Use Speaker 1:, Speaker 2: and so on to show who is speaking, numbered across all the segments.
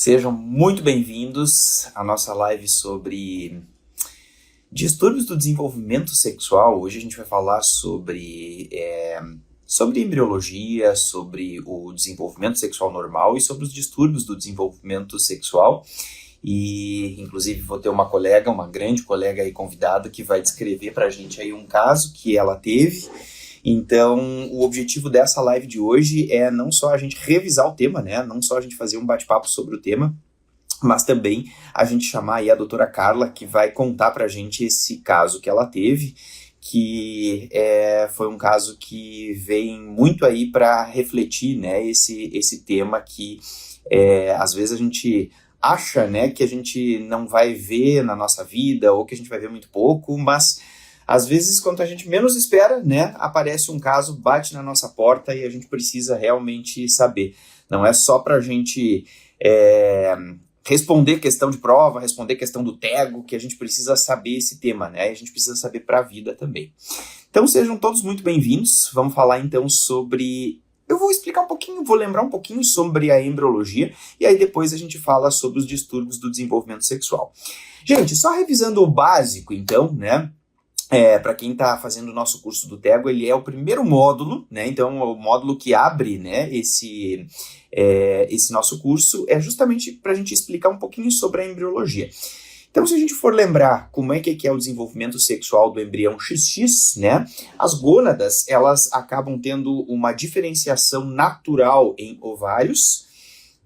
Speaker 1: Sejam muito bem-vindos à nossa live sobre distúrbios do desenvolvimento sexual. Hoje a gente vai falar sobre embriologia, sobre o desenvolvimento sexual normal e sobre os distúrbios do desenvolvimento sexual. E, inclusive, vou ter uma grande colega aí convidada, que vai descrever para a gente aí um caso que ela teve. Então, o objetivo dessa live de hoje é não só a gente revisar o tema, né? Não só a gente fazer um bate-papo sobre o tema, mas também a gente chamar aí a doutora Carla, que vai contar pra gente esse caso que ela teve, que foi um caso que vem muito aí para refletir, né? Esse tema que às vezes a gente acha, né, que a gente não vai ver na nossa vida, ou que a gente vai ver muito pouco, mas às vezes, quando a gente menos espera, né, aparece um caso, bate na nossa porta e a gente precisa realmente saber. Não é só para a gente responder questão de prova, responder questão do tego, que a gente precisa saber esse tema, né? A gente precisa saber para a vida também. Então, sejam todos muito bem-vindos. Vamos falar, então, sobre... Eu vou explicar um pouquinho, vou lembrar um pouquinho sobre a embriologia, e aí depois a gente fala sobre os distúrbios do desenvolvimento sexual. Gente, só revisando o básico, então, né? Para quem está fazendo o nosso curso do tego, ele é o primeiro módulo, né? Então, o módulo que abre, né, esse nosso curso é justamente para a gente explicar um pouquinho sobre a embriologia. Então, se a gente for lembrar como é que é o desenvolvimento sexual do embrião XX, né, as gônadas, elas acabam tendo uma diferenciação natural em ovários.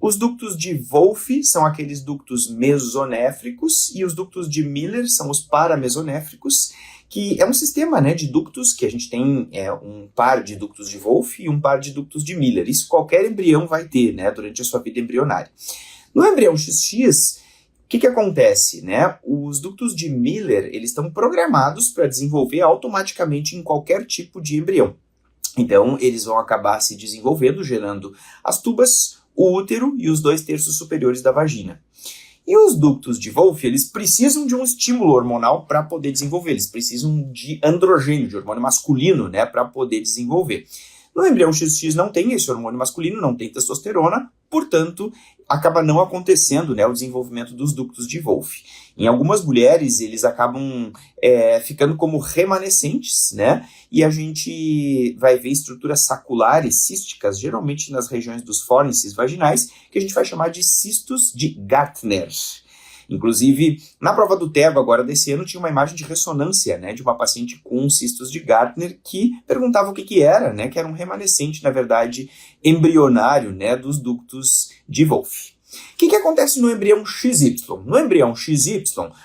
Speaker 1: Os ductos de Wolff são aqueles ductos mesonéfricos e os ductos de Miller são os paramesonéfricos, que é um sistema, né, de ductos que a gente tem um par de ductos de Wolff e um par de ductos de Miller. Isso qualquer embrião vai ter, né, durante a sua vida embrionária. No embrião XX, o que acontece, né? Os ductos de Miller, eles estão programados para desenvolver automaticamente em qualquer tipo de embrião. Então, eles vão acabar se desenvolvendo, gerando as tubas, o útero e os 2/3 superiores da vagina. E os ductos de Wolff, eles precisam de um estímulo hormonal para poder desenvolver, eles precisam de androgênio, de hormônio masculino, né, para poder desenvolver. No embrião XX não tem esse hormônio masculino, não tem testosterona, portanto, acaba não acontecendo, né, o desenvolvimento dos ductos de Wolff. Em algumas mulheres, eles acabam ficando como remanescentes, né, e a gente vai ver estruturas saculares císticas, geralmente nas regiões dos fórnices vaginais, que a gente vai chamar de cistos de Gartner. Inclusive, na prova do tego agora desse ano, tinha uma imagem de ressonância, né, de uma paciente com cistos de Gartner que perguntava o que era, né, que era um remanescente, na verdade, embrionário, né, dos ductos de Wolff. O que acontece no embrião XY? No embrião XY,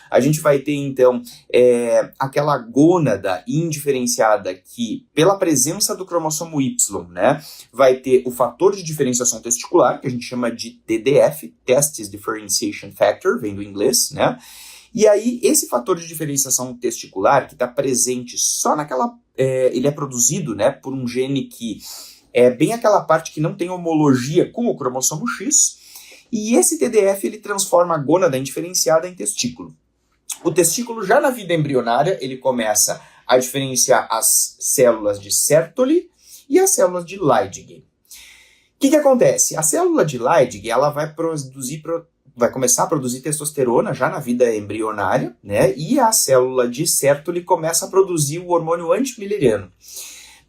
Speaker 1: a gente vai ter, então, aquela gônada indiferenciada que, pela presença do cromossomo Y, né, vai ter o fator de diferenciação testicular, que a gente chama de TDF, Testis Differentiation Factor, vem do inglês, né? E aí, esse fator de diferenciação testicular, que está presente só naquela... ele é produzido, né, por um gene que é bem aquela parte que não tem homologia com o cromossomo X, e esse TDF ele transforma a gônada indiferenciada em testículo. O testículo, já na vida embrionária, ele começa a diferenciar as células de Sertoli e as células de Leydig. O que acontece? A célula de Leydig ela vai começar a produzir testosterona já na vida embrionária, né? E a célula de Sertoli começa a produzir o hormônio antimilleriano.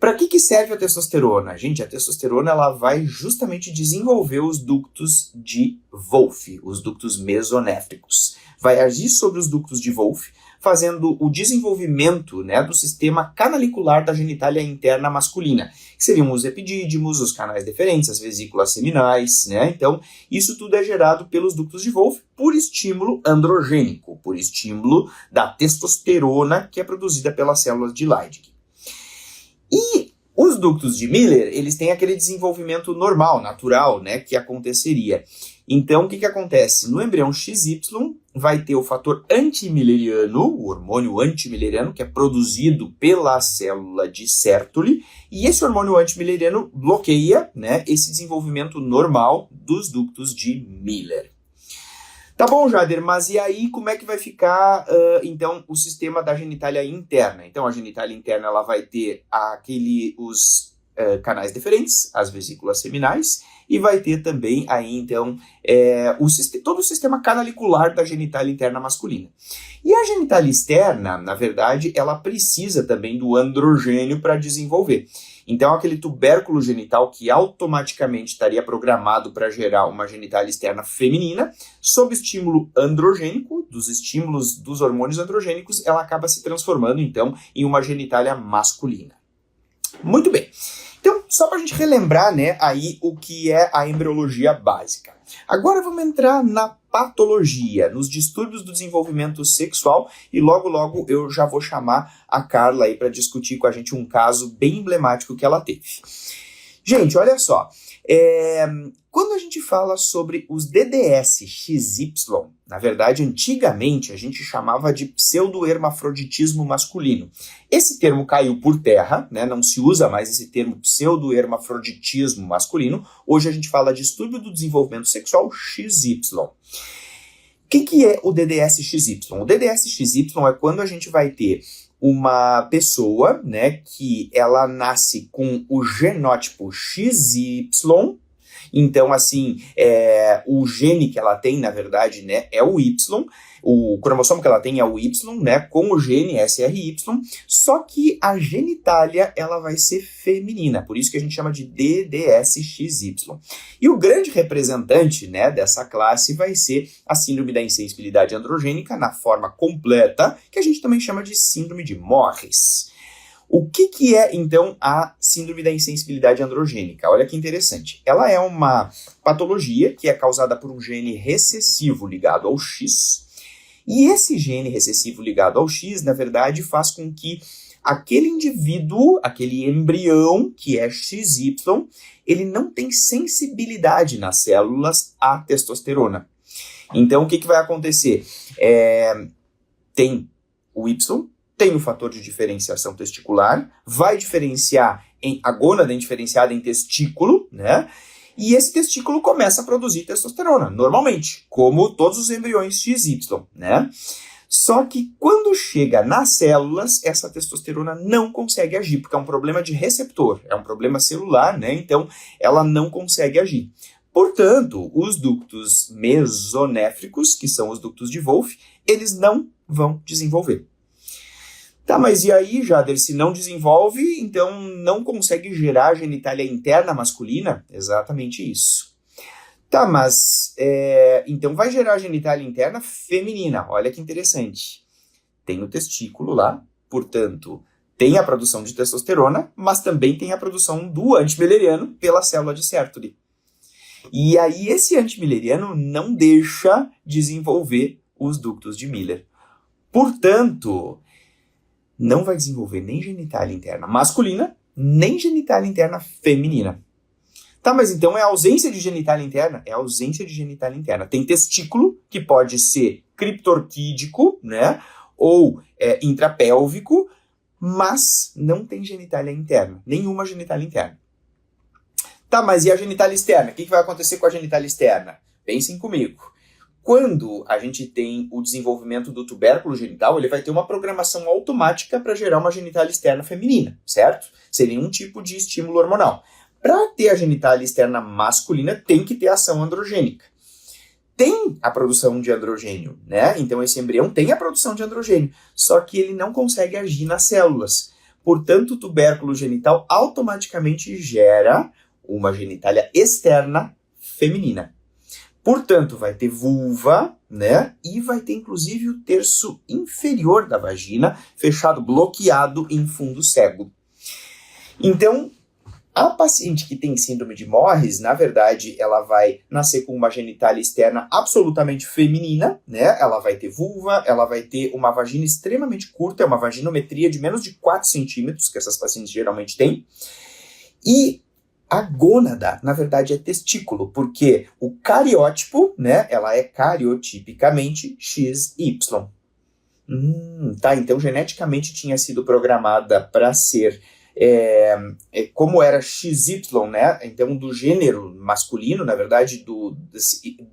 Speaker 1: Para que serve a testosterona? Gente, a testosterona ela vai justamente desenvolver os ductos de Wolff, os ductos mesonéfricos. Vai agir sobre os ductos de Wolff, fazendo o desenvolvimento, né, do sistema canalicular da genitália interna masculina, que seriam os epidídimos, os canais deferentes, as vesículas seminais, né? Então, isso tudo é gerado pelos ductos de Wolff por estímulo androgênico, por estímulo da testosterona que é produzida pelas células de Leydig. E os ductos de Miller, eles têm aquele desenvolvimento normal, natural, né, que aconteceria. Então, o que acontece? No embrião XY, vai ter o fator antimilleriano, o hormônio antimilleriano, que é produzido pela célula de Sertoli, e esse hormônio antimilleriano bloqueia, né, esse desenvolvimento normal dos ductos de Miller. Tá bom, Jader, mas e aí como é que vai ficar, então, o sistema da genitália interna? Então, a genitália interna ela vai ter os canais deferentes, as vesículas seminais, e vai ter também aí, então, todo o sistema canalicular da genitália interna masculina. E a genitália externa, na verdade, ela precisa também do androgênio para desenvolver. Então, aquele tubérculo genital que automaticamente estaria programado para gerar uma genitália externa feminina, sob estímulo androgênico, dos estímulos dos hormônios androgênicos, ela acaba se transformando, então, em uma genitália masculina. Muito bem. Então, só para a gente relembrar, né, aí o que é a embriologia básica. Agora vamos entrar na patologia, nos distúrbios do desenvolvimento sexual, e logo eu já vou chamar a Carla aí para discutir com a gente um caso bem emblemático que ela teve. Gente, olha só, quando a gente fala sobre os DDS XY, na verdade, antigamente a gente chamava de pseudohermafroditismo masculino. Esse termo caiu por terra, né? Não se usa mais esse termo pseudohermafroditismo masculino. Hoje a gente fala de distúrbio do desenvolvimento sexual XY. O que é o DDS XY? O DDS XY é quando a gente vai ter uma pessoa, né, que ela nasce com o genótipo XY. Então, assim, o gene que ela tem, na verdade, né, é o Y, o cromossomo que ela tem é o Y, né, com o gene SRY, só que a genitália, ela vai ser feminina, por isso que a gente chama de DDSXY. E o grande representante, né, dessa classe vai ser a síndrome da insensibilidade androgênica, na forma completa, que a gente também chama de síndrome de Morris. O que é, então, a síndrome da insensibilidade androgênica? Olha que interessante. Ela é uma patologia que é causada por um gene recessivo ligado ao X, e esse gene recessivo ligado ao X, na verdade, faz com que aquele indivíduo, aquele embrião que é XY, ele não tem sensibilidade nas células à testosterona. Então, o que vai acontecer? Tem o Y, tem o fator de diferenciação testicular, vai diferenciar a gônada diferenciada em testículo, né? E esse testículo começa a produzir testosterona, normalmente, como todos os embriões XY, né? Só que quando chega nas células, essa testosterona não consegue agir, porque é um problema de receptor, é um problema celular, né? Então, ela não consegue agir. Portanto, os ductos mesonéfricos, que são os ductos de Wolff, eles não vão desenvolver. Tá, mas e aí, Jader, se não desenvolve, então não consegue gerar genitália interna masculina? Exatamente isso. Tá, mas então vai gerar genitália interna feminina. Olha que interessante. Tem o testículo lá, portanto, tem a produção de testosterona, mas também tem a produção do antimileriano pela célula de Sertoli. E aí esse antimileriano não deixa desenvolver os ductos de Miller. Portanto, não vai desenvolver nem genitália interna masculina, nem genitália interna feminina. Tá, mas então é ausência de genitália interna? É ausência de genitália interna. Tem testículo, que pode ser criptorquídico, né, ou intrapélvico, mas não tem genitália interna, nenhuma genitália interna. Tá, mas e a genitália externa? O que vai acontecer com a genitália externa? Pensem comigo. Quando a gente tem o desenvolvimento do tubérculo genital, ele vai ter uma programação automática para gerar uma genitália externa feminina, certo? Sem nenhum tipo de estímulo hormonal. Para ter a genitália externa masculina, tem que ter ação androgênica. Tem a produção de androgênio, né? Então esse embrião tem a produção de androgênio, só que ele não consegue agir nas células. Portanto, o tubérculo genital automaticamente gera uma genitália externa feminina. Portanto, vai ter vulva, né? E vai ter, inclusive, o terço inferior da vagina fechado, bloqueado em fundo cego. Então, a paciente que tem síndrome de Morris, na verdade, ela vai nascer com uma genitália externa absolutamente feminina, né? Ela vai ter vulva, ela vai ter uma vagina extremamente curta, é uma vaginometria de menos de 4 centímetros, que essas pacientes geralmente têm. E a gônada, na verdade, é testículo, porque o cariótipo, né, ela é cariotipicamente XY. Tá, então geneticamente tinha sido programada para ser, como era XY, né, então do gênero masculino, na verdade,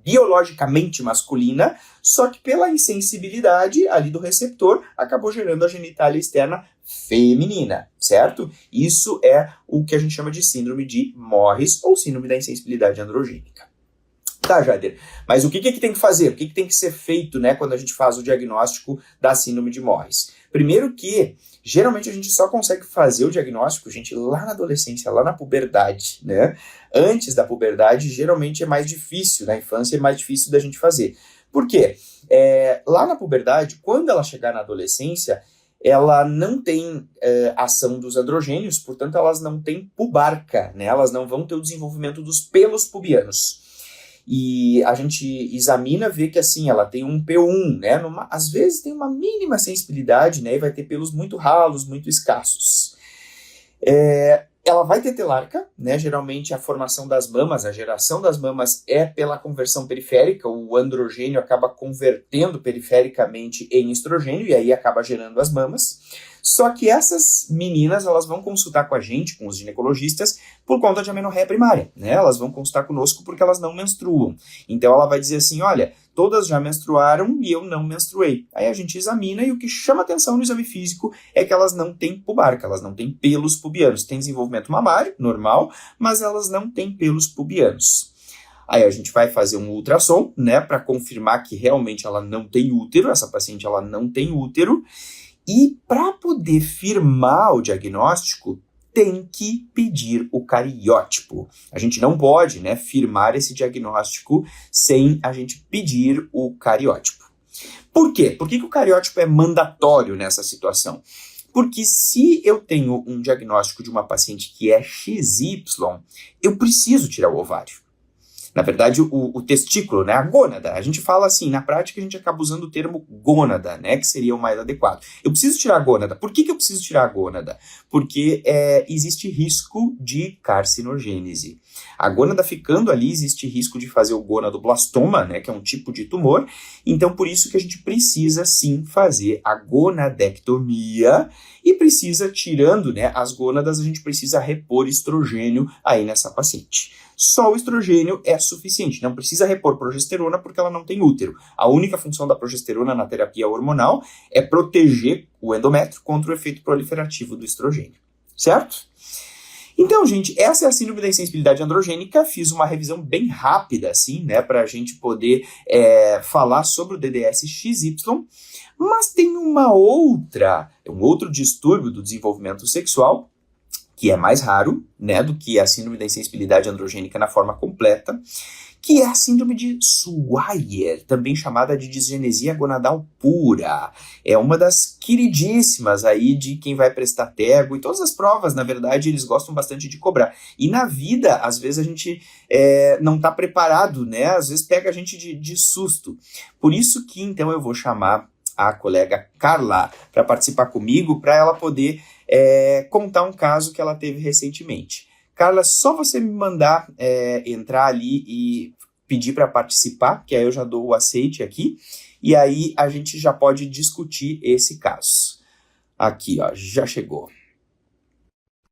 Speaker 1: biologicamente masculina, só que pela insensibilidade ali do receptor, acabou gerando a genitália externa feminina, certo? Isso é o que a gente chama de síndrome de Morris ou síndrome da insensibilidade androgênica. Tá, Jader, mas o que tem que fazer? O que tem que ser feito, né, quando a gente faz o diagnóstico da síndrome de Morris? Primeiro que, geralmente a gente só consegue fazer o diagnóstico, gente, lá na adolescência, lá na puberdade, né? Antes da puberdade, geralmente é mais difícil, na infância é mais difícil da gente fazer. Por quê? Lá na puberdade, quando ela chegar na adolescência, ela não tem ação dos androgênios, portanto elas não têm pubarca, né? Elas não vão ter o desenvolvimento dos pelos pubianos. E a gente examina, vê que assim, ela tem um P1, né? Às vezes tem uma mínima sensibilidade, né? E vai ter pelos muito ralos, muito escassos. Ela vai ter telarca, né? Geralmente a formação das mamas, a geração das mamas é pela conversão periférica, o androgênio acaba convertendo perifericamente em estrogênio e aí acaba gerando as mamas. Só que essas meninas, elas vão consultar com a gente, com os ginecologistas, por conta de amenorreia primária, né? Elas vão consultar conosco porque elas não menstruam. Então ela vai dizer assim, olha, todas já menstruaram e eu não menstruei. Aí a gente examina e o que chama atenção no exame físico é que elas não têm pubarca, elas não têm pelos pubianos. Tem desenvolvimento mamário, normal, mas elas não têm pelos pubianos. Aí a gente vai fazer um ultrassom, né, para confirmar que realmente ela não tem útero, essa paciente ela não tem útero. E para poder firmar o diagnóstico, tem que pedir o cariótipo. A gente não pode, né, firmar esse diagnóstico sem a gente pedir o cariótipo. Por quê? Por que o cariótipo é mandatório nessa situação? Porque se eu tenho um diagnóstico de uma paciente que é XY, eu preciso tirar o ovário. Na verdade, o testículo, né, a gônada. A gente fala assim, na prática a gente acaba usando o termo gônada, né, que seria o mais adequado. Eu preciso tirar a gônada. Por que eu preciso tirar a gônada? Porque existe risco de carcinogênese. A gônada ficando ali, existe risco de fazer o gonadoblastoma, né, que é um tipo de tumor. Então, por isso que a gente precisa, sim, fazer a gonadectomia e precisa, tirando, né, as gônadas, a gente precisa repor estrogênio aí nessa paciente. Só o estrogênio é suficiente, não precisa repor progesterona porque ela não tem útero. A única função da progesterona na terapia hormonal é proteger o endométrio contra o efeito proliferativo do estrogênio, certo? Então, gente, essa é a síndrome da insensibilidade androgênica. Fiz uma revisão bem rápida, assim, né, para a gente poder falar sobre o DDS-XY, mas tem um outro distúrbio do desenvolvimento sexual, que é mais raro, né, do que a síndrome da insensibilidade androgênica na forma completa, que é a síndrome de Swyer, também chamada de disgenesia gonadal pura. É uma das queridíssimas aí de quem vai prestar tego, e todas as provas, na verdade, eles gostam bastante de cobrar. E na vida, às vezes a gente não está preparado, né, às vezes pega a gente de susto. Por isso que, então, eu vou chamar a colega Carla para participar comigo, para ela poder contar um caso que ela teve recentemente. Carla, só você me mandar entrar ali e pedir para participar, que aí eu já dou o aceite aqui, e aí a gente já pode discutir esse caso. Aqui, ó, já chegou.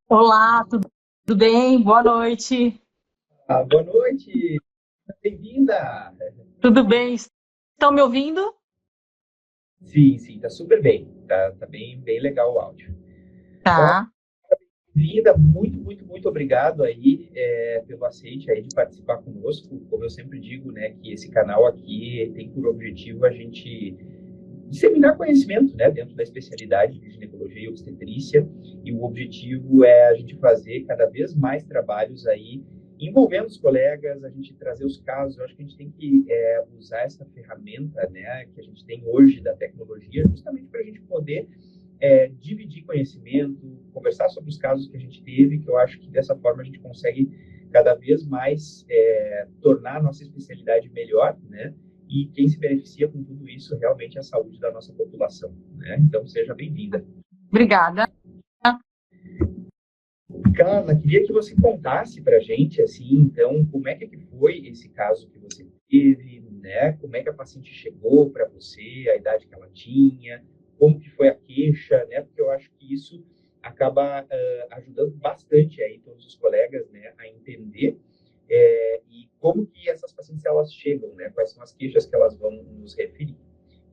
Speaker 2: Olá, tudo bem? Boa noite.
Speaker 1: Boa noite, bem-vinda.
Speaker 2: Tudo bem? Estão me ouvindo?
Speaker 1: Sim, tá super bem, tá bem legal o áudio.
Speaker 2: Tá.
Speaker 1: Linda, muito obrigado aí pelo aceite aí de participar conosco. Como eu sempre digo, né, que esse canal aqui tem por objetivo a gente disseminar conhecimento, né, dentro da especialidade de ginecologia e obstetrícia, e o objetivo é a gente fazer cada vez mais trabalhos aí envolvendo os colegas, a gente trazer os casos. Eu acho que a gente tem que usar essa ferramenta, né, que a gente tem hoje da tecnologia, justamente para a gente poder dividir conhecimento, conversar sobre os casos que a gente teve, que eu acho que dessa forma a gente consegue cada vez mais tornar a nossa especialidade melhor, né? E quem se beneficia com tudo isso realmente é a saúde da nossa população, né? Então, seja bem-vinda.
Speaker 2: Obrigada.
Speaker 1: Carla, queria que você contasse para a gente, assim, então, como é que foi esse caso que você teve, né? Como é que a paciente chegou para você, a idade que ela tinha, como que foi a queixa, né? Porque eu acho que isso acaba ajudando bastante aí todos os colegas, né, a entender e como que essas pacientes elas chegam, né? Quais são as queixas que elas vão nos referir.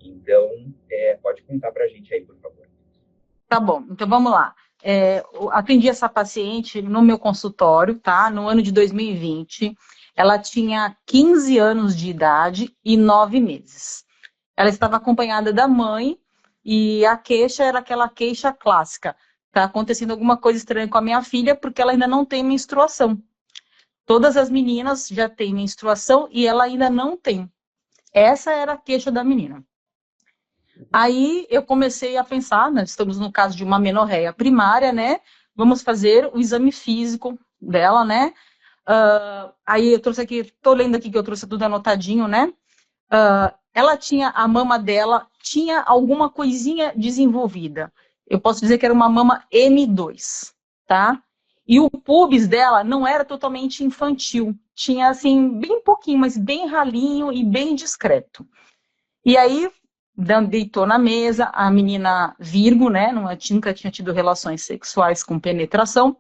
Speaker 1: Então, pode contar para a gente aí, por favor.
Speaker 2: Tá bom, então vamos lá. Eu atendi essa paciente no meu consultório, tá? No ano de 2020. Ela tinha 15 anos de idade e 9 meses. Ela estava acompanhada da mãe e a queixa era aquela queixa clássica. Tá acontecendo alguma coisa estranha com a minha filha porque ela ainda não tem menstruação. Todas as meninas já têm menstruação e ela ainda não tem. Essa era a queixa da menina. Aí eu comecei a pensar, né, estamos no caso de uma menorreia primária, né? Vamos fazer o exame físico dela, né? Aí eu trouxe aqui, tô lendo aqui que eu trouxe tudo anotadinho, né? Ela tinha, a mama dela tinha alguma coisinha desenvolvida. Eu posso dizer que era uma mama M2, tá? E o pubis dela não era totalmente infantil. Tinha, assim, bem pouquinho, mas bem ralinho e bem discreto. E aí, deitou na mesa, a menina Virgo, né? Nunca tinha tido relações sexuais com penetração.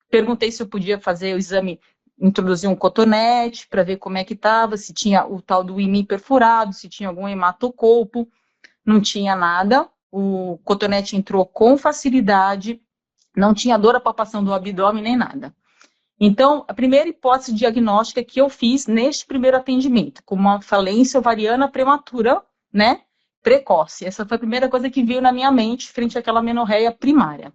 Speaker 2: Perguntei se eu podia fazer o exame, introduzir um cotonete para ver como é que estava, se tinha o tal do IMI perfurado, se tinha algum hematocolpo. Não tinha nada. O cotonete entrou com facilidade, não tinha dor à palpação do abdômen nem nada. Então, a primeira hipótese diagnóstica que eu fiz neste primeiro atendimento, com uma falência ovariana prematura, né, precoce. Essa foi a primeira coisa que veio na minha mente frente àquela menorreia primária.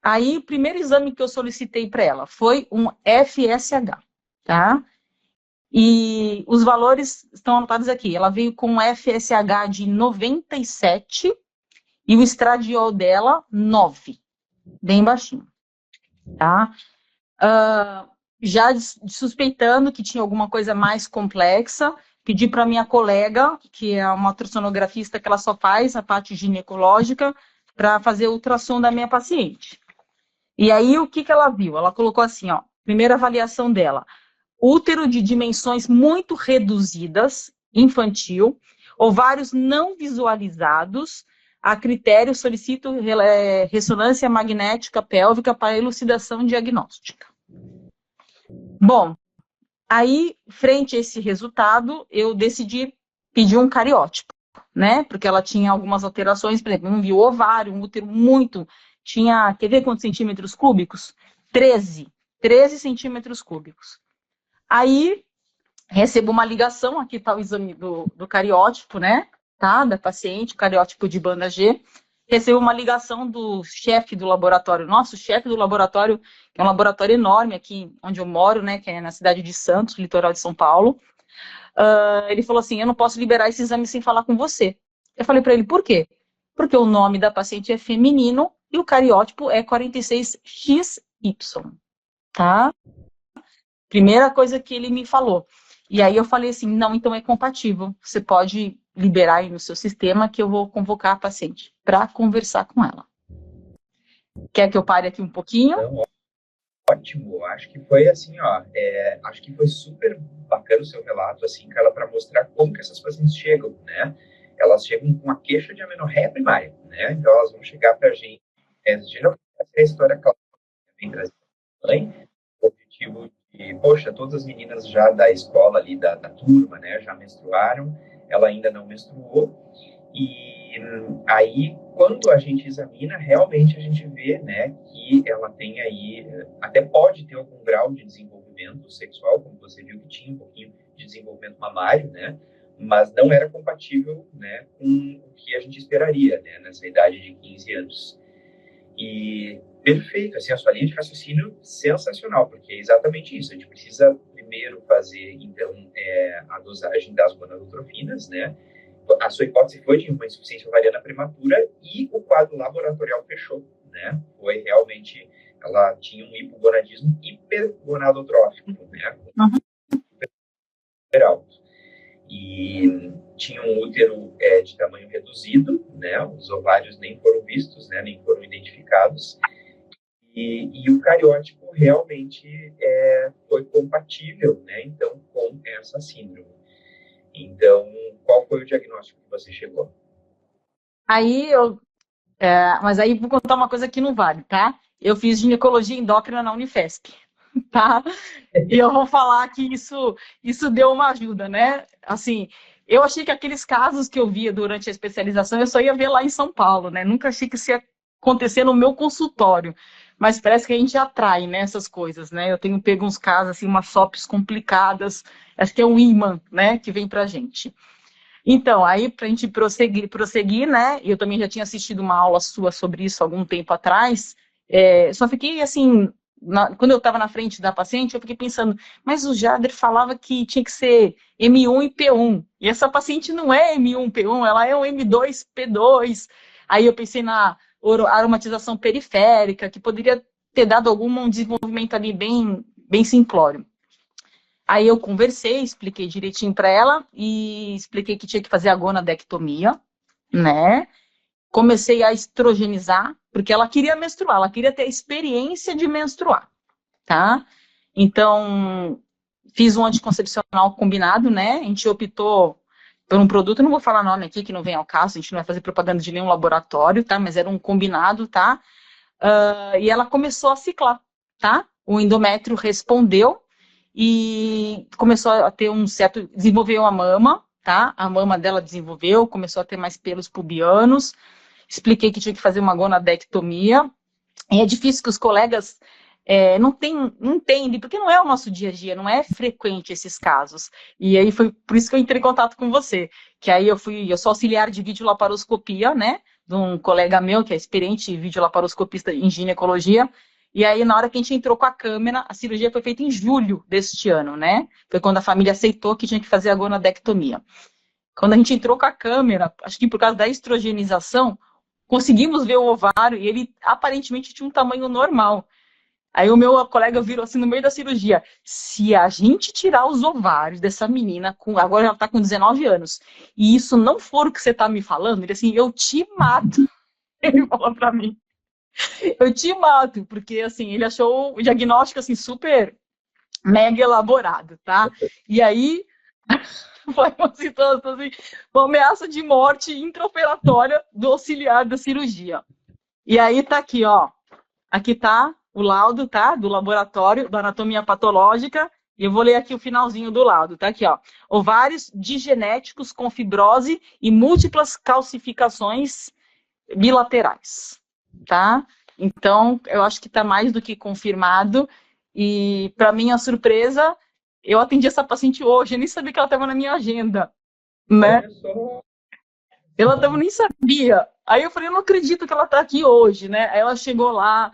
Speaker 2: Aí, o primeiro exame que eu solicitei para ela foi um FSH, tá? E os valores estão anotados aqui. Ela veio com um FSH de 97 e o estradiol dela, 9, bem baixinho, tá? Já suspeitando que tinha alguma coisa mais complexa, pedi para minha colega, que é uma ultrassonografista que ela só faz a parte ginecológica, para fazer o ultrassom da minha paciente. E aí, o que ela viu? Ela colocou assim, ó, primeira avaliação dela, útero de dimensões muito reduzidas, infantil, ovários não visualizados, a critério solicito ressonância magnética pélvica para elucidação diagnóstica. Bom, aí, frente a esse resultado, eu decidi pedir um cariótipo, né? Porque ela tinha algumas alterações, por exemplo, um ovário, um útero muito... Tinha, quer ver quantos centímetros cúbicos? 13 centímetros cúbicos. Aí, recebo uma ligação, aqui está o exame do cariótipo, né? Tá? Da paciente, cariótipo de banda G. Recebo uma ligação do chefe do laboratório. Nosso chefe do laboratório, que é um laboratório enorme aqui onde eu moro, né? Que é na cidade de Santos, litoral de São Paulo. Ele falou assim, eu não posso liberar esse exame sem falar com você. Eu falei para ele, por quê? Porque o nome da paciente é feminino e o cariótipo é 46XY, tá? Primeira coisa que ele me falou. E aí eu falei assim, não, então é compatível. Você pode liberar aí no seu sistema que eu vou convocar a paciente para conversar com ela. Quer que eu pare aqui um pouquinho?
Speaker 1: Então, ótimo. Acho que foi assim, ó. Acho que foi super bacana o seu relato, assim, Carla, para mostrar como que essas pacientes chegam, né? Elas chegam com a queixa de amenorreia primária, né? Então elas vão chegar para a gente. Geralmente essa é a história clássica que vem trazendo mãe, o objetivo de, poxa, todas as meninas já da escola ali, da turma, né, já menstruaram, ela ainda não menstruou, e aí, quando a gente examina, realmente a gente vê, né, que ela tem aí, até pode ter algum grau de desenvolvimento sexual, como você viu que tinha um pouquinho de desenvolvimento mamário, né, mas não era compatível, né, com o que a gente esperaria, né, nessa idade de 15 anos. E perfeito, assim, a sua linha de raciocínio sensacional, porque é exatamente isso. A gente precisa primeiro fazer, então, a dosagem das gonadotrofinas, né? A sua hipótese foi de uma insuficiência ovariana prematura e o quadro laboratorial fechou, né? Foi realmente, ela tinha um hipogonadismo hipergonadotrófico, né? Super alto. E tinha um útero de tamanho reduzido, né? Os ovários nem foram vistos, né? Nem foram identificados. E o cariótipo realmente foi compatível, né? Então, com essa síndrome. Então, qual foi o diagnóstico que você chegou?
Speaker 2: Aí mas aí vou contar uma coisa que não vale, tá? Eu fiz ginecologia endócrina na Unifesp, tá? E eu vou falar que isso deu uma ajuda, né? Assim, eu achei que aqueles casos que eu via durante a especialização, eu só ia ver lá em São Paulo, né? Nunca achei que isso ia acontecer no meu consultório. Mas parece que a gente atrai, né, essas coisas, né? Eu tenho pego uns casos, assim, umas SOPs complicadas, acho que é um imã, né, que vem pra gente. Então, aí pra gente prosseguir, né, e eu também já tinha assistido uma aula sua sobre isso algum tempo atrás, só fiquei, assim, quando eu estava na frente da paciente, eu fiquei pensando, mas o Jader falava que tinha que ser M1 e P1, e essa paciente não é M1, P1, ela é um M2, P2. Aí eu pensei na aromatização periférica, que poderia ter dado algum desenvolvimento ali bem simplório. Aí eu conversei, expliquei direitinho para ela e expliquei que tinha que fazer a gonadectomia, né? Comecei a estrogenizar, porque ela queria menstruar, ela queria ter a experiência de menstruar, tá? Então, fiz um anticoncepcional combinado, né? A gente optou por um produto, não vou falar nome aqui, que não vem ao caso, a gente não vai fazer propaganda de nenhum laboratório, tá? Mas era um combinado, tá? E ela começou a ciclar, tá? O endométrio respondeu e começou a ter um certo... Desenvolveu a mama, tá? A mama dela desenvolveu, começou a ter mais pelos pubianos. Expliquei que tinha que fazer uma gonadectomia. E é difícil que os colegas não entendem, porque não é o nosso dia a dia, não é frequente esses casos. E aí foi por isso que eu entrei em contato com você, que aí eu sou auxiliar de videolaparoscopia, né, de um colega meu que é experiente videolaparoscopista em ginecologia. E aí, na hora que a gente entrou com a câmera, a cirurgia foi feita em julho deste ano, né? Foi quando a família aceitou que tinha que fazer a gonadectomia. Quando a gente entrou com a câmera, acho que por causa da estrogenização, conseguimos ver o ovário e ele aparentemente tinha um tamanho normal. Aí o meu colega virou assim no meio da cirurgia: se a gente tirar os ovários dessa menina, agora ela está com 19 anos, e isso não for o que você está me falando, ele assim, eu te mato. Ele falou para mim, eu te mato, porque assim, ele achou o diagnóstico assim super mega elaborado, tá? E aí foi uma situação assim, uma ameaça de morte intraoperatória do auxiliar da cirurgia. E aí tá aqui, ó. Aqui tá o laudo, tá? Do laboratório, da anatomia patológica. E eu vou ler aqui o finalzinho do laudo, tá? Aqui, ó. Ovários digenéticos com fibrose e múltiplas calcificações bilaterais, tá? Então, eu acho que tá mais do que confirmado. E, para minha surpresa, eu atendi essa paciente hoje. Eu nem sabia que ela estava na minha agenda, né? Ela também nem sabia. Aí eu falei, eu não acredito que ela tá aqui hoje, né? Aí ela chegou lá,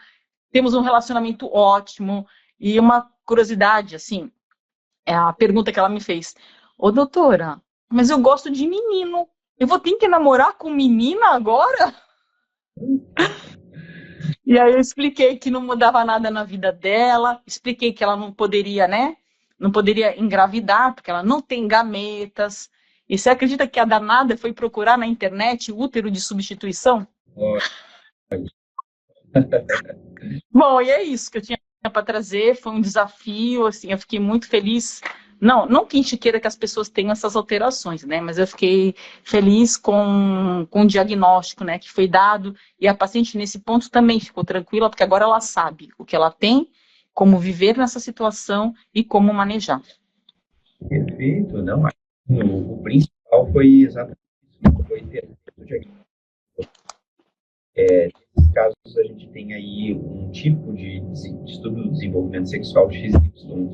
Speaker 2: temos um relacionamento ótimo. E uma curiosidade, assim, é a pergunta que ela me fez. Ô, doutora, mas eu gosto de menino. Eu vou ter que namorar com menina agora? E aí eu expliquei que não mudava nada na vida dela, expliquei que ela não poderia, né? Não poderia engravidar, porque ela não tem gametas. E você acredita que a danada foi procurar na internet útero de substituição? Bom, e é isso que eu tinha para trazer, foi um desafio, assim, eu fiquei muito feliz. Não que a gente queira que as pessoas tenham essas alterações, né? Mas eu fiquei feliz com o diagnóstico, né, que foi dado, e a paciente nesse ponto também ficou tranquila, porque agora ela sabe o que ela tem, como viver nessa situação e como manejar.
Speaker 1: Perfeito, não. O principal foi exatamente isso, foi ter o diagnóstico. Nesses casos, a gente tem aí um tipo de estudo do desenvolvimento sexual XY,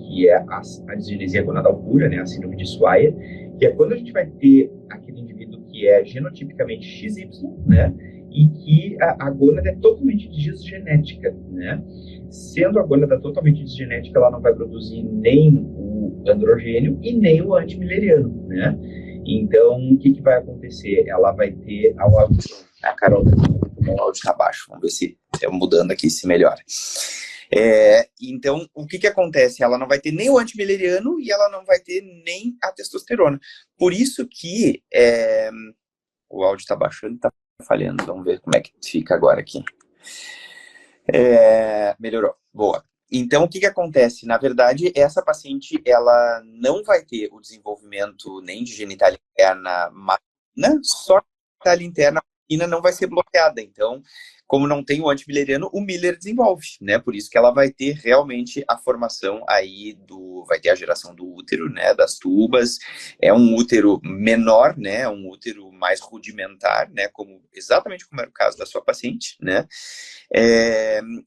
Speaker 1: que é a disgenesia gonadal pura, né, a síndrome de Swyer, que é quando a gente vai ter aquele indivíduo que é genotipicamente XY, né, e que a gônada é totalmente disgenética, né? Sendo a gônada totalmente disgenética, ela não vai produzir nem o androgênio e nem o antimileriano, né? Então, o que vai acontecer? Ela vai ter a Carol, o áudio está baixo, vamos ver se mudando aqui se melhora. Então, o que acontece? Ela não vai ter nem o antimileriano e ela não vai ter nem a testosterona. Por isso que o áudio está baixando e está falhando. Vamos ver como é que fica agora aqui. Melhorou. Boa. Então, o que acontece? Na verdade, essa paciente, ela não vai ter o desenvolvimento nem de genitália interna masculina, só que a genitália interna masculina não vai ser bloqueada. Então, como não tem o antimilleriano, o Miller desenvolve, né? Por isso que ela vai ter realmente a formação aí vai ter a geração do útero, né? Das tubas, é um útero menor, né? Um útero mais rudimentar, né? Exatamente como era o caso da sua paciente, né?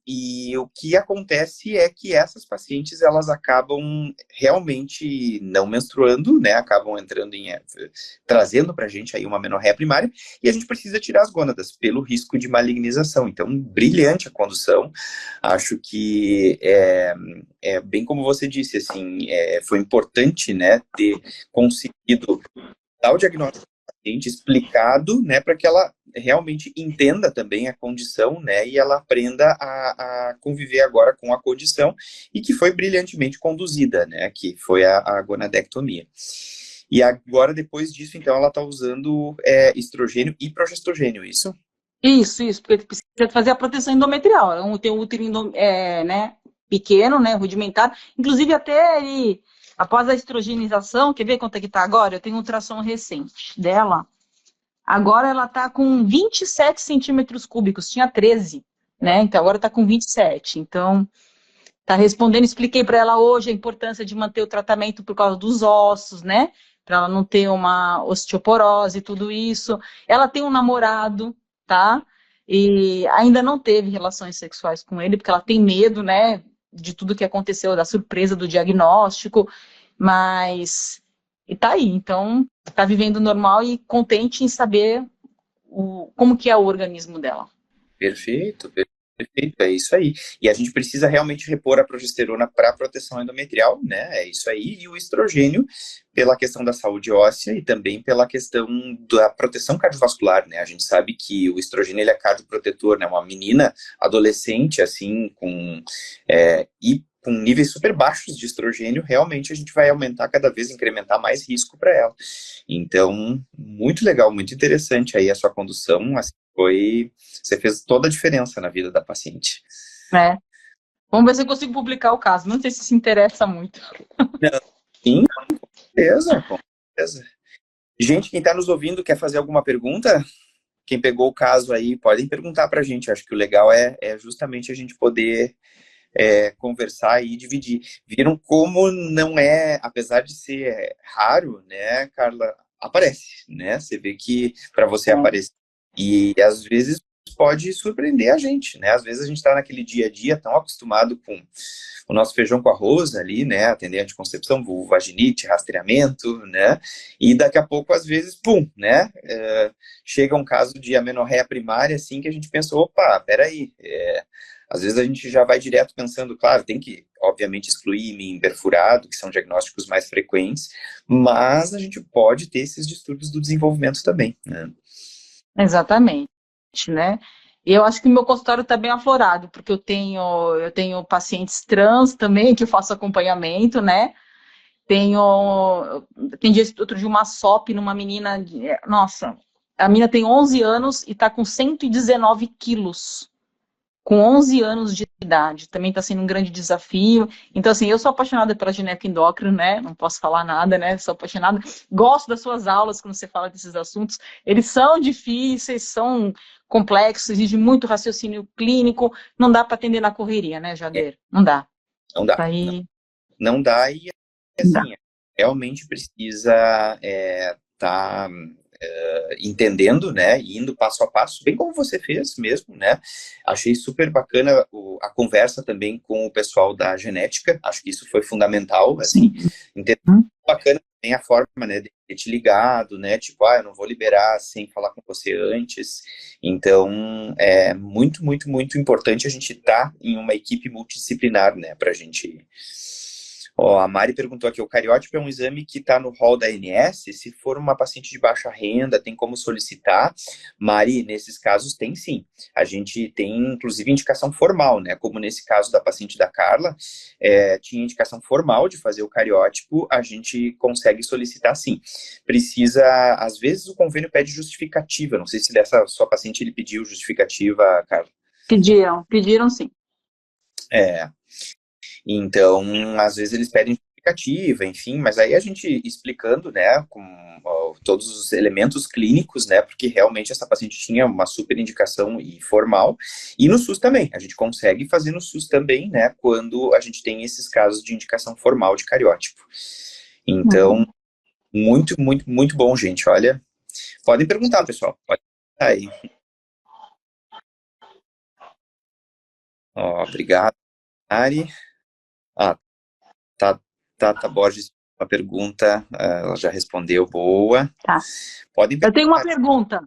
Speaker 1: E o que acontece é que essas pacientes, elas acabam realmente não menstruando, né? Acabam entrando trazendo pra gente aí uma amenorreia primária, e a gente precisa tirar as gônadas pelo risco de malignização. Então, brilhante a condução. Acho que bem como você disse, assim, foi importante, né, ter conseguido dar o diagnóstico da paciente explicado, né, para que ela realmente entenda também a condição, né, e ela aprenda a conviver agora com a condição, e que foi brilhantemente conduzida, né, que foi a gonadectomia. E agora, depois disso, então, ela está usando estrogênio e progestogênio, isso?
Speaker 2: Isso, porque precisa fazer a proteção endometrial. Tem um útero né, pequeno, né, rudimentar. Inclusive, até ele, após a estrogenização, quer ver quanto é que está agora? Eu tenho um ultrassom recente dela. Agora ela está com 27 centímetros cúbicos, tinha 13, né? Então agora está com 27. Então, está respondendo, expliquei para ela hoje a importância de manter o tratamento por causa dos ossos, né? Para ela não ter uma osteoporose, tudo isso. Ela tem um namorado, tá? E ainda não teve relações sexuais com ele, porque ela tem medo, né? De tudo que aconteceu, da surpresa do diagnóstico, mas e tá aí. Então, tá vivendo normal e contente em saber como que é o organismo dela.
Speaker 1: Perfeito, perfeito, é isso aí. E a gente precisa realmente repor a progesterona para proteção endometrial, né? É isso aí. E o estrogênio pela questão da saúde óssea e também pela questão da proteção cardiovascular, né? A gente sabe que o estrogênio ele é cardioprotetor, né? Uma menina adolescente, assim, e com níveis super baixos de estrogênio, realmente a gente vai aumentar cada vez, incrementar mais risco para ela. Então, muito legal, muito interessante aí a sua condução, assim, você fez toda a diferença na vida da paciente.
Speaker 2: É. Vamos ver se eu consigo publicar o caso. Não sei se interessa muito.
Speaker 1: Sim, com certeza, com certeza. Gente, quem está nos ouvindo quer fazer alguma pergunta? Quem pegou o caso aí, podem perguntar para a gente. Acho que o legal é justamente a gente poder conversar e dividir. Viram como não apesar de ser raro, né, Carla, aparece, né? Você vê que para você aparecer, e às vezes pode surpreender a gente, né? Às vezes a gente está naquele dia a dia tão acostumado com o nosso feijão com arroz ali, né? Atender anticoncepção, vulvovaginite, rastreamento, né? E daqui a pouco, às vezes, pum, né? Chega um caso de amenorreia primária, assim, que a gente pensa, opa, peraí, às vezes a gente já vai direto pensando, claro, tem que, obviamente, excluir IME perfurado, que são diagnósticos mais frequentes, mas a gente pode ter esses distúrbios do desenvolvimento também, né?
Speaker 2: Exatamente, né? E eu acho que o meu consultório está bem aflorado, porque eu tenho pacientes trans também, que eu faço acompanhamento, né? Atendi outro dia uma SOP numa menina, nossa, a menina tem 11 anos e está com 119 quilos. Com 11 anos de idade, também está sendo um grande desafio. Então, assim, eu sou apaixonada pela gineco-endócrino, né? Não posso falar nada, né? Sou apaixonada. Gosto das suas aulas quando você fala desses assuntos. Eles são difíceis, são complexos, exigem muito raciocínio clínico. Não dá para atender na correria, né, Jader? Não dá.
Speaker 1: Não dá.
Speaker 2: Aí,
Speaker 1: Não dá, e
Speaker 2: não dá.
Speaker 1: assim, realmente precisa tá entendendo, né, e indo passo a passo, bem como você fez mesmo, né. Achei super bacana a conversa também com o pessoal da genética, acho que isso foi fundamental, assim, entender bacana também a forma, né, de ter te ligado, né, tipo, eu não vou liberar sem falar com você antes. Então, é muito, muito, muito importante a gente estar em uma equipe multidisciplinar, né, pra gente. Ó, a Mari perguntou aqui, o cariótipo é um exame que está no rol da ANS? Se for uma paciente de baixa renda, tem como solicitar? Mari, nesses casos tem sim. A gente tem, inclusive, indicação formal, né? Como nesse caso da paciente da Carla, tinha indicação formal de fazer o cariótipo, a gente consegue solicitar sim. Precisa, às vezes o convênio pede justificativa, não sei se dessa sua paciente ele pediu justificativa, Carla.
Speaker 2: Pediram sim.
Speaker 1: Então, às vezes eles pedem justificativa, enfim, mas aí a gente explicando, né, com todos os elementos clínicos, né, porque realmente essa paciente tinha uma super indicação e formal, e no SUS também, a gente consegue fazer no SUS também, né, quando a gente tem esses casos de indicação formal de cariótipo. Então, muito, muito, muito bom, gente, olha, podem perguntar, pessoal, pode perguntar aí. Ó, obrigado, Ari. Ah, tá, Tata Borges, uma pergunta, ela já respondeu, boa.
Speaker 2: Tá.
Speaker 1: Podem
Speaker 2: Eu tenho uma
Speaker 1: perguntar.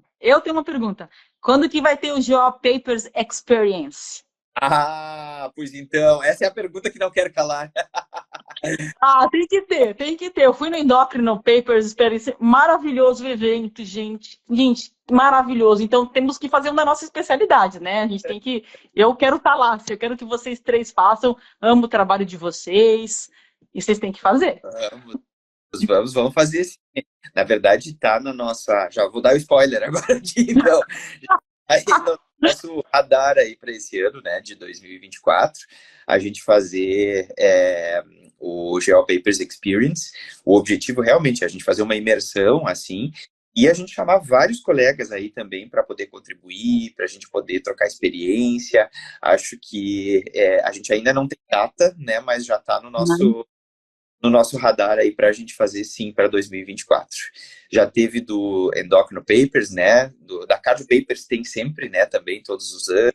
Speaker 2: pergunta. Quando que vai ter o GO Papers Experience?
Speaker 1: Ah, pois então, essa é a pergunta que não quero calar.
Speaker 2: Ah, tem que ter, tem que ter. Eu fui no Endocrino Papers Experience, maravilhoso evento, gente. Gente, maravilhoso. Então temos que fazer uma da nossa especialidade, né? A gente tem que. Eu quero estar lá, eu quero que vocês três façam. Amo o trabalho de vocês. E vocês têm que fazer.
Speaker 1: Vamos fazer esse. Na verdade, tá na nossa. Já vou dar o spoiler agora aqui, então. Aí no nosso radar aí para esse ano, né, de 2024, a gente fazer o GeoPapers Experience. O objetivo realmente é a gente fazer uma imersão assim e a gente chamar vários colegas aí também para poder contribuir, para a gente poder trocar experiência. Acho que a gente ainda não tem data, né, mas já está no nosso radar aí para a gente fazer sim para 2024. Já teve do Endocrino Papers, né? Da Cardio Papers tem sempre, né? Também todos os anos.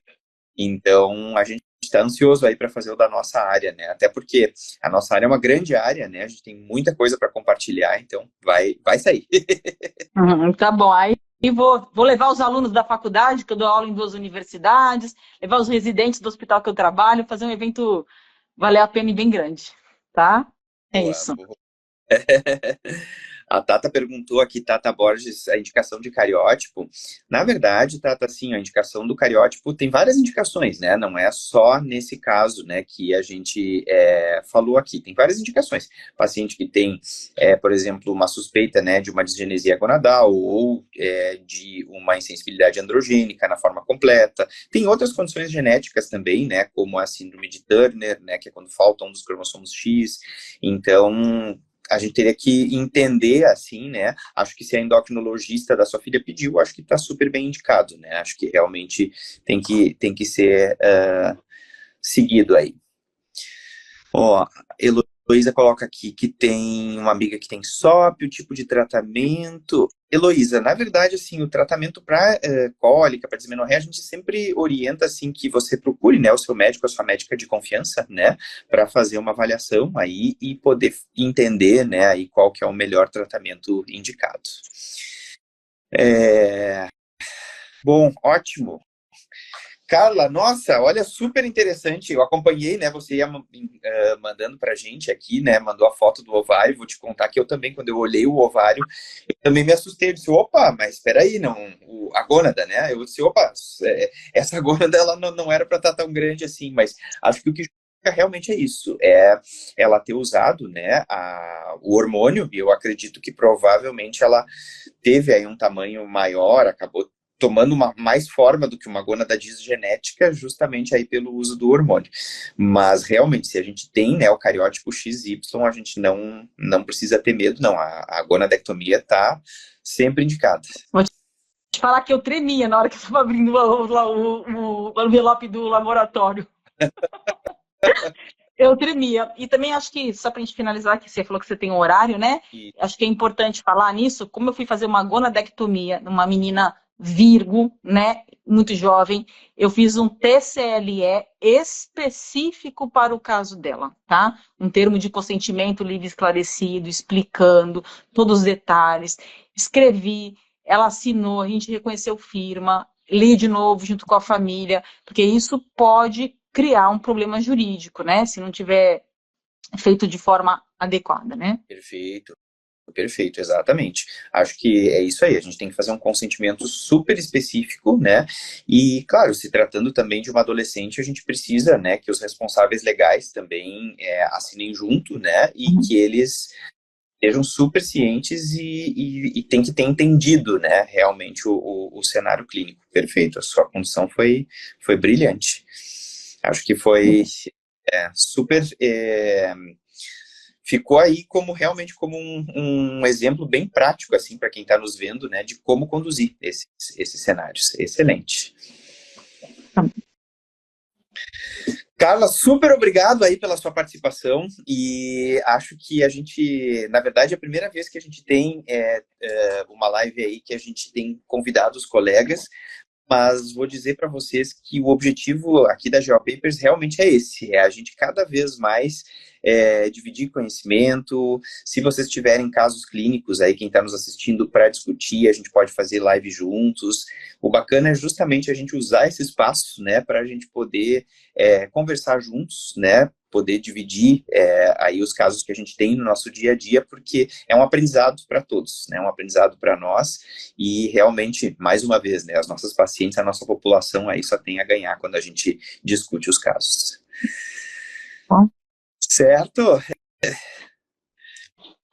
Speaker 1: Então a gente está ansioso aí para fazer o da nossa área, né? Até porque a nossa área é uma grande área, né? A gente tem muita coisa para compartilhar, então vai sair.
Speaker 2: Tá bom. Aí vou levar os alunos da faculdade, que eu dou aula em 2 universidades, levar os residentes do hospital que eu trabalho, fazer um evento valer a pena e bem grande, tá? É
Speaker 1: Boa,
Speaker 2: isso.
Speaker 1: boa. A Tata perguntou aqui, Tata Borges, a indicação de cariótipo. Na verdade, Tata, assim, a indicação do cariótipo tem várias indicações, né? Não é só nesse caso, né, que a gente falou aqui. Tem várias indicações. Paciente que tem, por exemplo, uma suspeita, né, de uma disgenesia gonadal ou de uma insensibilidade androgênica na forma completa. Tem outras condições genéticas também, né, como a síndrome de Turner, né, que é quando falta um dos cromossomos X. Então, a gente teria que entender assim, né? Acho que se a endocrinologista da sua filha pediu, acho que está super bem indicado, né? Acho que realmente tem que ser seguido aí. Ó, Heloísa coloca aqui que tem uma amiga que tem SOP, o tipo de tratamento. Heloísa, na verdade, assim, o tratamento para cólica, para dismenorreia, a gente sempre orienta, assim, que você procure, né, o seu médico, a sua médica de confiança, né, para fazer uma avaliação aí e poder entender, né, aí qual que é o melhor tratamento indicado. Bom, ótimo. Carla, nossa, olha, super interessante. Eu acompanhei, né? Você ia mandando pra gente aqui, né? Mandou a foto do ovário. Vou te contar que eu também, quando eu olhei o ovário, eu também me assustei. Eu disse, opa, mas espera aí, não, a gônada, né? Eu disse, opa, essa gônada ela não era para estar tão grande assim, mas acho que o que justifica realmente é isso, é ela ter usado, né, o hormônio, e eu acredito que provavelmente ela teve aí um tamanho maior, acabou tomando mais forma do que uma gônada disgenética, justamente aí pelo uso do hormônio. Mas realmente, se a gente tem, né, o cariótipo XY, a gente não precisa ter medo, não. A gonadectomia está sempre indicada.
Speaker 2: Vou te falar que eu tremia na hora que eu estava abrindo o envelope do laboratório. Eu tremia. E também acho que, só para a gente finalizar, que você falou que você tem um horário, né?
Speaker 1: E,
Speaker 2: Acho que é importante falar nisso. Como eu fui fazer uma gonadectomia numa menina Virgo, né? Muito jovem, eu fiz um TCLE específico para o caso dela, tá? Um termo de consentimento livre e esclarecido, explicando todos os detalhes. Escrevi, ela assinou, a gente reconheceu firma, li de novo junto com a família, porque isso pode criar um problema jurídico, né? Se não tiver feito de forma adequada, né?
Speaker 1: perfeito. Perfeito, exatamente. Acho que é isso aí. A gente tem que fazer um consentimento super específico, né? E, claro, se tratando também de uma adolescente, a gente precisa, né, que os responsáveis legais também assinem junto, né? E que eles sejam super cientes e tem que ter entendido, né, realmente o cenário clínico. Perfeito. A sua condição foi brilhante. Acho que foi super ficou aí como realmente como um exemplo bem prático, assim, para quem está nos vendo, né, de como conduzir esses cenários. Excelente. Carla, super obrigado aí pela sua participação e acho que a gente, na verdade, é a primeira vez que a gente tem uma live aí que a gente tem convidado os colegas, mas vou dizer para vocês que o objetivo aqui da GeoPapers realmente é esse, é a gente cada vez mais dividir conhecimento. Se vocês tiverem casos clínicos aí, quem está nos assistindo para discutir, a gente pode fazer live juntos. O bacana é justamente a gente usar esse espaço, né, para a gente poder conversar juntos, né, poder dividir aí os casos que a gente tem no nosso dia a dia, porque é um aprendizado para todos, né, um aprendizado para nós e realmente, mais uma vez, né, as nossas pacientes, a nossa população aí só tem a ganhar quando a gente discute os casos.
Speaker 2: Bom.
Speaker 1: Certo?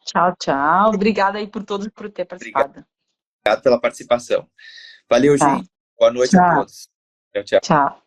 Speaker 2: Tchau, tchau. Obrigada aí por todos por ter participado.
Speaker 1: Obrigado pela participação. Valeu,
Speaker 2: Tá.
Speaker 1: gente. Boa noite a
Speaker 2: Tchau.
Speaker 1: todos. Tchau, tchau.
Speaker 2: Tchau.